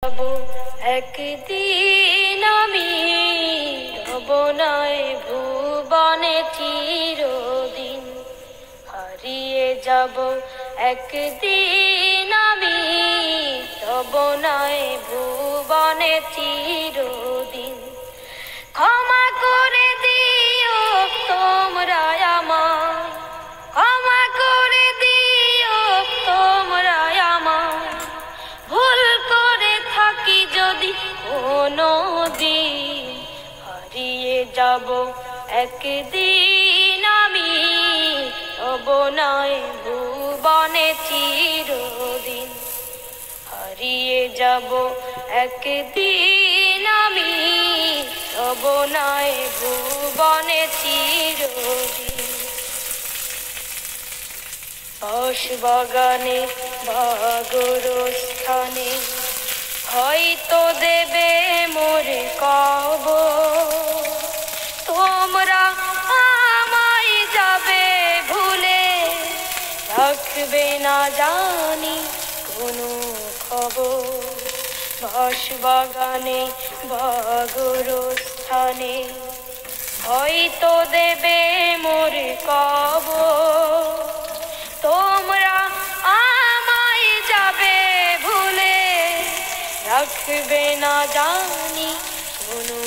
যাব একদিন আমি রব নাই ভুবনে চিরদিন, হারিয়ে যাব একদিন আমি রব নাই ভুবনে চিরদিন। ক্ষমা করে দিও তোমরা আমায়, ক্ষমা করে দিও তোমরা আমায়, ভুল করে থাকি যদি কোনো দিন। হারিয়ে যাব একদিন আমি রব নাই ভুবনে চিরদিন, হারিয়ে যাব একদিন আমি রব নাই ভুবনে চিরদিন। বাঁশবাগানে বা গোরস্থানে হয়তো দেবে মোরে কবর, তোমরা আমায় যাবে ভুলে, রাখবে না জানি কোনো খবর। বাঁশবাগানে বা গোরস্থানে হয়তো দেবে মোরে কবর, তোমরা আমায় যাবে ভুলে, রাখবে না জানি কোনো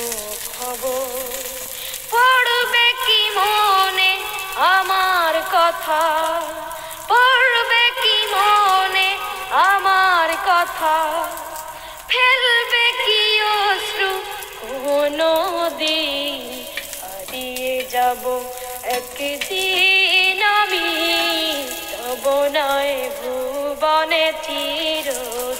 খবর। পড়বে কি মনে আমার কথা, পড়বে কি মনে আমার কথা, ফেলবে কি অশ্রু কোনো দিন। হারিয়ে যাব একদিন আমি রব নাই ভুবনে চিরদিন।